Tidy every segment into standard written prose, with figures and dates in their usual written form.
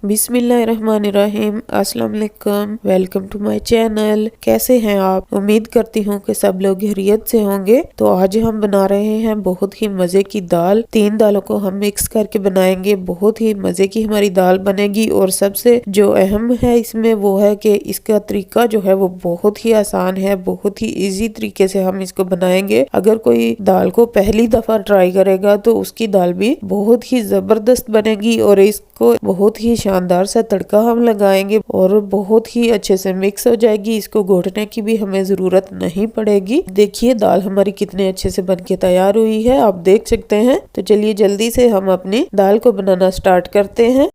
बिस्मिल्लाहिर्रहमानिर्रहीम। अस्सलाम वालेकुम। Welcome to my channel. कैसे हैं आप? उम्मीद करती हूँ कि सब लोग खैरियत से होंगे। तो आज हम बना रहे हैं बहुत ही मजे की दाल। 3 दालों को हम मिक्स करके बनाएंगे। बहुत ही मजे की हमारी दाल बनेगी और सबसे जो अहम है इसमें वो है कि इसका तरीका जो है वो बहुत ही आसान है। बहुत ही इजी तरीके से हम इसको बनाएंगे। अगर कोई दाल को पहली दफा ट्राई करेगा तो उसकी दाल भी बहुत ही जबरदस्त बनेगी और इसको बहुत ही शानदार सा तड़का हम लगाएंगे और बहुत ही अच्छे से मिक्स हो जाएगी। इसको घोटने की भी हमें जरूरत नहीं पड़ेगी। देखिए दाल हमारी कितने अच्छे से बनके तैयार हुई है, आप देख सकते हैं। तो चलिए जल्दी से हम अपनी दाल को बनाना स्टार्ट करते हैं।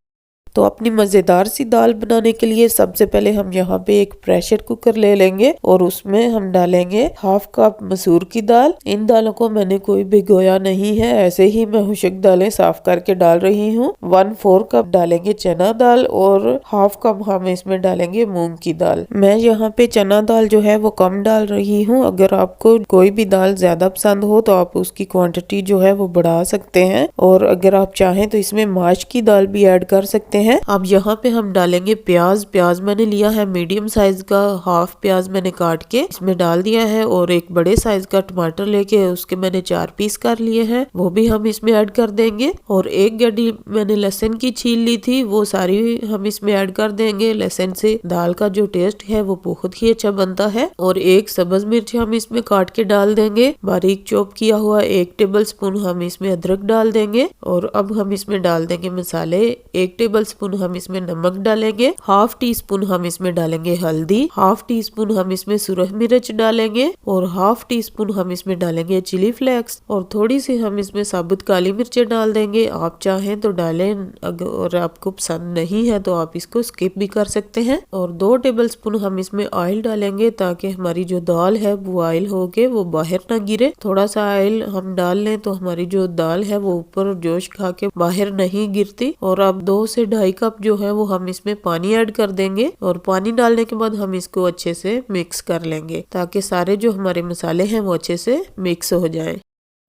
तो अपनी मजेदार सी दाल बनाने के लिए सबसे पहले हम यहाँ पे एक प्रेशर कुकर ले लेंगे और उसमें हम डालेंगे 1/2 कप मसूर की दाल। इन दालों को मैंने कोई भिगोया नहीं है, ऐसे ही मैं हुशक दालें साफ करके डाल रही हूँ। 1/4 कप डालेंगे चना दाल और 1/2 कप हम इसमें डालेंगे मूंग की दाल। मैं यहाँ पे चना दाल जो है वो कम डाल रही हूँ। अगर आपको कोई भी दाल ज्यादा पसंद हो तो आप उसकी क्वांटिटी जो है वो बढ़ा सकते हैं और अगर आप चाहें तो इसमें माश की दाल भी ऐड कर सकते हैं। अब यहाँ पे हम डालेंगे प्याज। प्याज मैंने लिया है मीडियम साइज का, 1/2 प्याज मैंने काट के इसमें डाल दिया है और एक बड़े साइज का टमाटर लेके उसके मैंने 4 पीस कर लिए हैं, वो भी हम इसमें ऐड कर देंगे। और एक गड्डी मैंने लहसुन की छील ली थी, वो सारी हम इसमें ऐड कर देंगे। लहसुन से दाल का जो टेस्ट है वो बहुत ही अच्छा बनता है। और एक सब्ज मिर्च हम इसमें काट के डाल देंगे। बारीक चॉप किया हुआ 1 टेबल स्पून हम इसमें अदरक डाल देंगे। और अब हम इसमें डाल देंगे मसाले। 1 टेबल स्पून हम इसमें नमक डालेंगे, 1/2 टी स्पून हम इसमें डालेंगे हल्दी, 1/2 टी स्पून हम इसमें सुरख मिर्च डालेंगे और 1/2 टी स्पून हम इसमें डालेंगे चिली फ्लेक्स और थोड़ी सी हम इसमें साबुत काली मिर्चें डाल देंगे। आप चाहें तो डालें, अगर आपको पसंद नहीं है तो आप इसको स्किप भी कर सकते हैं। और 2 टेबल स्पून हम इसमें ऑयल डालेंगे ताकि हमारी जो दाल है वो ऑयल हो के वो बाहर ना गिरे। थोड़ा सा ऑयल हम डाल लें तो हमारी जो दाल है वो ऊपर जोश खा के बाहर नहीं गिरती। और अब 2 से 2.5 कप जो है वो हम इसमें पानी ऐड कर देंगे और पानी डालने के बाद हम इसको अच्छे से मिक्स कर लेंगे ताकि सारे जो हमारे मसाले हैं वो अच्छे से मिक्स हो जाएं।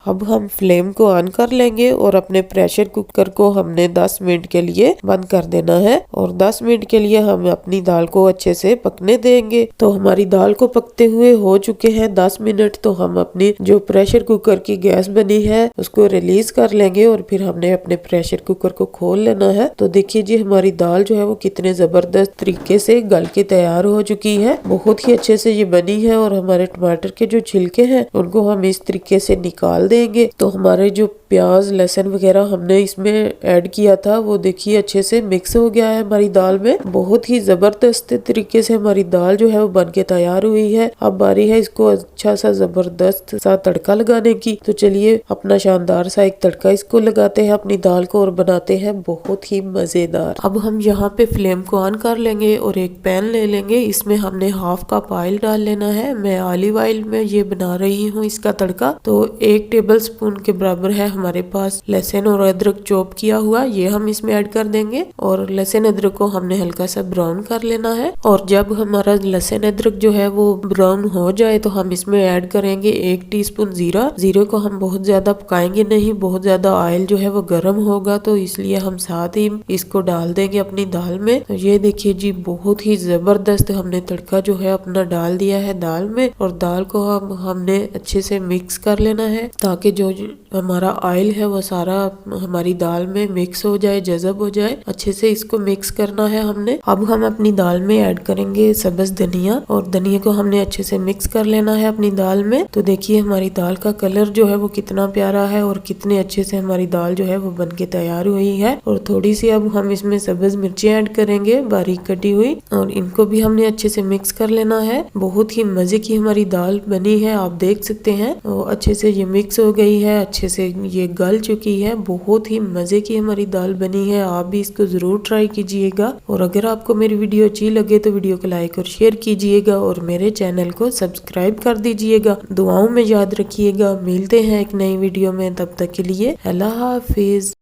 अब हम फ्लेम को ऑन कर लेंगे और अपने प्रेशर कुकर को हमने 10 मिनट के लिए बंद कर देना है और 10 मिनट के लिए हम अपनी दाल को अच्छे से पकने देंगे। तो हमारी दाल को पकते हुए हो चुके हैं 10 मिनट। तो हम अपनी जो प्रेशर कुकर की गैस बनी है उसको रिलीज कर लेंगे और फिर हमने अपने प्रेशर कुकर को खोल लेना है। तो देखिए जी हमारी दाल जो है वो कितने जबरदस्त तरीके से गल के तैयार हो चुकी है। बहुत ही अच्छे से ये बनी है और हमारे टमाटर के जो छिलके हैं उनको हम इस तरीके से निकाल देंगे। तो हमारे जो प्याज लहसुन वगैरह हमने इसमें ऐड किया था वो देखिए अच्छे से मिक्स हो गया है हमारी दाल में। बहुत ही जबरदस्त तरीके से हमारी दाल जो है वो बन के तैयार हुई है। अब बारी है इसको अच्छा सा जबरदस्त सा तड़का लगाने की। तो चलिए अपना शानदार सा एक तड़का इसको लगाते हैं अपनी दाल को और बनाते हैं बहुत ही मजेदार। अब हम यहाँ पे फ्लेम को ऑन कर लेंगे और एक पैन ले लेंगे। इसमें हमने 1/2 कप ऑयल डाल लेना है। मैं ऑलिव ऑयल में ये बना रही हूँ इसका तड़का। तो 1 टेबल स्पून के बराबर है हमारे पास लहसुन और अदरक चॉप किया हुआ, ये हम इसमें ऐड कर देंगे। और लहसुन अदरक को हमने हल्का सा ब्राउन कर लेना है। और जब हमारा लहसुन अदरक जो है वो ब्राउन हो जाए तो हम इसमें ऐड करेंगे 1 टीस्पून जीरा। जीरे को हम बहुत ज्यादा पकाएंगे नहीं, बहुत ज्यादा ऑयल जो है वो गर्म होगा तो इसलिए हम साथ ही इसको डाल देंगे अपनी दाल में। तो ये देखिए जी बहुत ही जबरदस्त हमने तड़का जो है अपना डाल दिया है दाल में। और दाल को हमने अच्छे से मिक्स कर लेना है ताकि जो हमारा ऑयल है वो सारा हमारी दाल में मिक्स हो जाए, जज़ब हो जाए। अच्छे से इसको मिक्स करना है हमने। अब हम अपनी दाल में ऐड करेंगे सब्ज धनिया और धनिया को हमने अच्छे से मिक्स कर लेना है अपनी दाल में। तो देखिए हमारी दाल का कलर जो है वो कितना प्यारा है और कितने अच्छे से हमारी दाल जो है वो बन के तैयार हुई है। और थोड़ी सी अब हम इसमें सब्ज मिर्ची ऐड करेंगे बारीक कटी हुई और इनको भी हमने अच्छे से मिक्स कर लेना है। बहुत ही मजे की हमारी दाल बनी है, आप देख सकते हैं। तो अच्छे से ये मिक्स हो गई है, अच्छे से ये गल चुकी है। बहुत ही मजे की हमारी दाल बनी है। आप भी इसको जरूर ट्राई कीजिएगा। और अगर आपको मेरी वीडियो अच्छी लगे तो वीडियो को लाइक और शेयर कीजिएगा और मेरे चैनल को सब्सक्राइब कर दीजिएगा। दुआओं में याद रखिएगा। मिलते हैं एक नई वीडियो में, तब तक के लिए अल्लाह हाफिज।